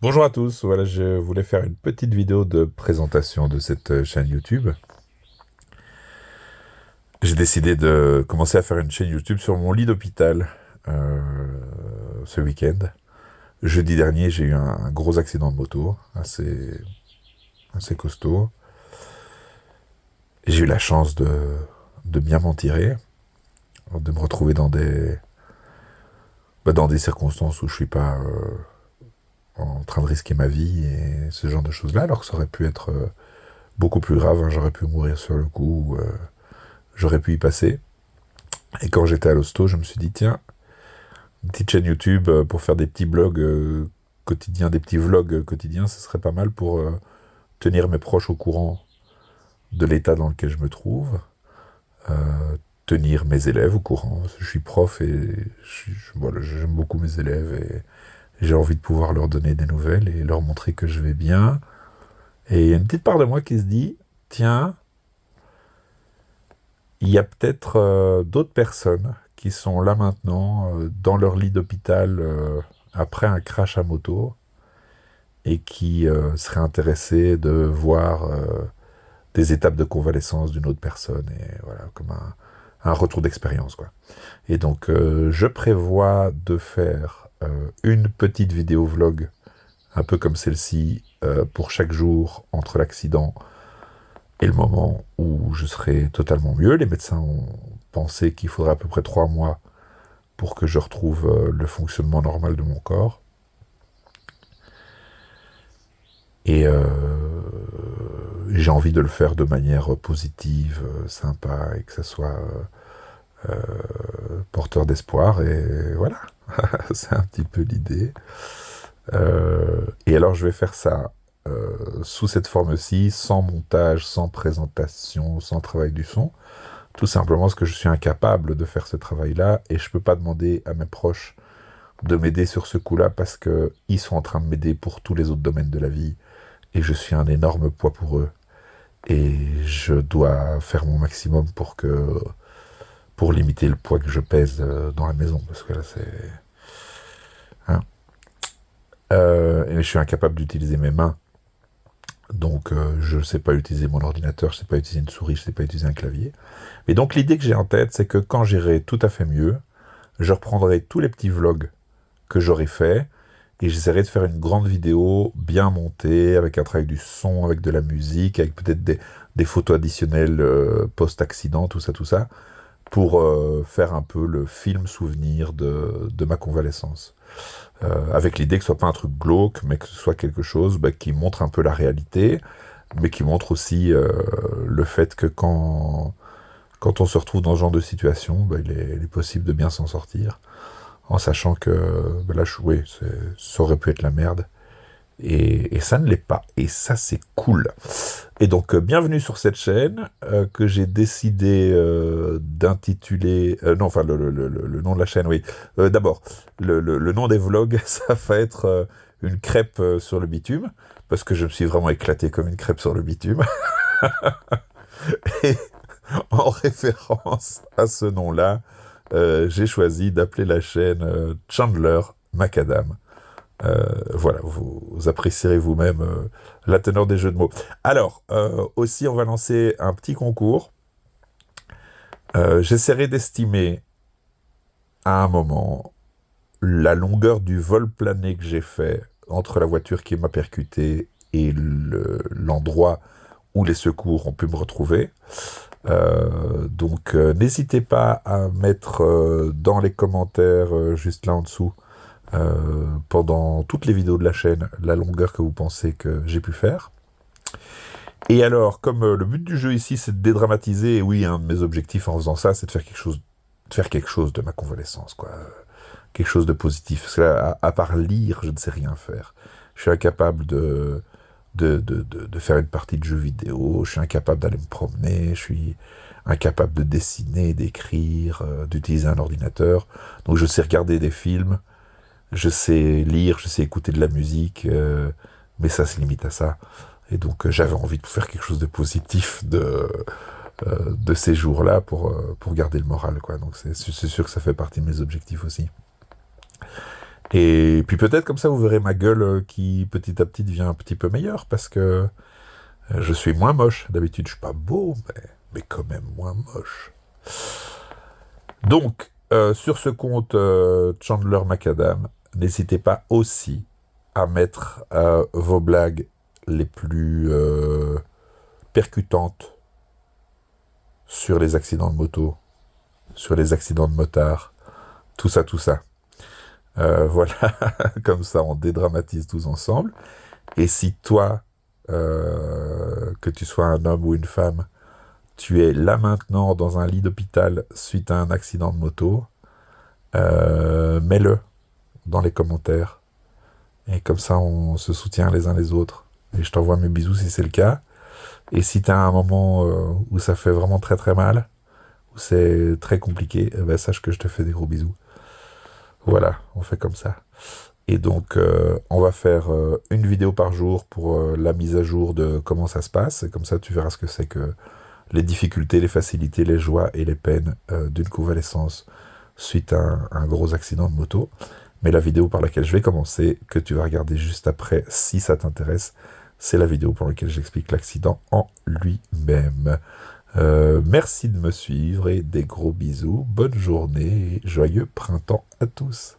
Bonjour à tous, voilà, je voulais faire une petite vidéo de présentation de cette chaîne YouTube. J'ai décidé de commencer à faire une chaîne YouTube sur mon lit d'hôpital euh, ce week-end. Jeudi dernier, j'ai eu un gros accident de moto, assez costaud. J'ai eu la chance de bien m'en tirer, de me retrouver dans des circonstances où je suis pas en train de risquer ma vie et ce genre de choses-là, alors que ça aurait pu être beaucoup plus grave, hein. J'aurais pu mourir sur le coup, j'aurais pu y passer. Et quand j'étais à l'hosto, je me suis dit, tiens, une petite chaîne YouTube pour faire des petits blogs quotidiens, des petits vlogs quotidiens, ce serait pas mal pour tenir mes proches au courant de l'état dans lequel je me trouve, tenir mes élèves au courant. Je suis prof et voilà, j'aime beaucoup mes élèves et j'ai envie de pouvoir leur donner des nouvelles et leur montrer que je vais bien. Et il y a une petite part de moi qui se dit, tiens, il y a peut-être d'autres personnes qui sont là maintenant, dans leur lit d'hôpital, après un crash à moto, et qui seraient intéressés de voir des étapes de convalescence d'une autre personne, et voilà, comme un retour d'expérience, quoi. Et donc, je prévois de faire une petite vidéo vlog, un peu comme celle-ci, pour chaque jour entre l'accident et le moment où je serai totalement mieux. Les médecins ont pensé qu'il faudrait à peu près 3 mois pour que je retrouve le fonctionnement normal de mon corps. Et j'ai envie de le faire de manière positive, sympa, et que ça soit porteur d'espoir. Et voilà, c'est un petit peu l'idée. Et alors je vais faire ça sous cette forme-ci, sans montage, sans présentation, sans travail du son. Tout simplement parce que je suis incapable de faire ce travail-là et je ne peux pas demander à mes proches de m'aider sur ce coup-là parce qu'ils sont en train de m'aider pour tous les autres domaines de la vie et je suis un énorme poids pour eux. Et je dois faire mon maximum pour limiter le poids que je pèse dans la maison parce que là c'est... Hein. Et je suis incapable d'utiliser mes mains. Donc je ne sais pas utiliser mon ordinateur, je ne sais pas utiliser une souris, je ne sais pas utiliser un clavier. Et donc l'idée que j'ai en tête, c'est que quand j'irai tout à fait mieux, je reprendrai tous les petits vlogs que j'aurai fait et j'essaierai de faire une grande vidéo bien montée, avec un travail du son, avec de la musique, avec peut-être des photos additionnelles post-accident, tout ça, pour faire un peu le film souvenir de ma convalescence. Avec l'idée que ce soit pas un truc glauque, mais que ce soit quelque chose qui montre un peu la réalité, mais qui montre aussi le fait que quand on se retrouve dans ce genre de situation, il est possible de bien s'en sortir, en sachant que là, oui, ça aurait pu être la merde, et ça ne l'est pas, et ça c'est cool. Et donc, bienvenue sur cette chaîne que j'ai décidé d'intituler... non, enfin, le nom de la chaîne, oui. D'abord, le nom des vlogs, ça va être une crêpe sur le bitume, parce que je me suis vraiment éclaté comme une crêpe sur le bitume. Et en référence à ce nom-là, j'ai choisi d'appeler la chaîne Chandler Macadam. Voilà, vous apprécierez vous-même la teneur des jeux de mots. Alors, aussi, on va lancer un petit concours. J'essaierai d'estimer à un moment la longueur du vol plané que j'ai fait entre la voiture qui m'a percuté et l'endroit où les secours ont pu me retrouver. Donc, n'hésitez pas à mettre dans les commentaires, juste là en dessous, pendant toutes les vidéos de la chaîne, la longueur que vous pensez que j'ai pu faire. Et alors, comme le but du jeu ici, c'est de dédramatiser, et oui, un de mes objectifs en faisant ça, c'est de faire quelque chose de ma convalescence, quoi. Quelque chose de positif. Parce que là, à part lire, je ne sais rien faire. Je suis incapable de faire une partie de jeu vidéo, je suis incapable d'aller me promener, je suis incapable de dessiner, d'écrire, d'utiliser un ordinateur. Donc je sais regarder des films, je sais lire, je sais écouter de la musique, mais ça se limite à ça. Et donc j'avais envie de faire quelque chose de positif de ces jours-là pour garder le moral, quoi. Donc c'est sûr que ça fait partie de mes objectifs aussi. Et puis peut-être comme ça, vous verrez ma gueule qui petit à petit devient un petit peu meilleure, parce que je suis moins moche. D'habitude, je suis pas beau, mais quand même moins moche. Donc, sur ce compte Chandler Macadam, n'hésitez pas aussi à mettre vos blagues les plus percutantes sur les accidents de moto, sur les accidents de motard, tout ça, tout ça. Voilà, comme ça on dédramatise tous ensemble. Et si toi, que tu sois un homme ou une femme, tu es là maintenant dans un lit d'hôpital suite à un accident de moto, mets-le dans les commentaires. Et comme ça, on se soutient les uns les autres. Et je t'envoie mes bisous si c'est le cas. Et si tu as un moment où ça fait vraiment très très mal, où c'est très compliqué, eh ben, sache que je te fais des gros bisous. Voilà, on fait comme ça. Et donc, on va faire une vidéo par jour pour la mise à jour de comment ça se passe. Et comme ça, tu verras ce que c'est que les difficultés, les facilités, les joies et les peines d'une convalescence suite à un gros accident de moto. Mais la vidéo par laquelle je vais commencer, que tu vas regarder juste après si ça t'intéresse, c'est la vidéo pour laquelle j'explique l'accident en lui-même. Merci de me suivre et des gros bisous. Bonne journée et joyeux printemps à tous.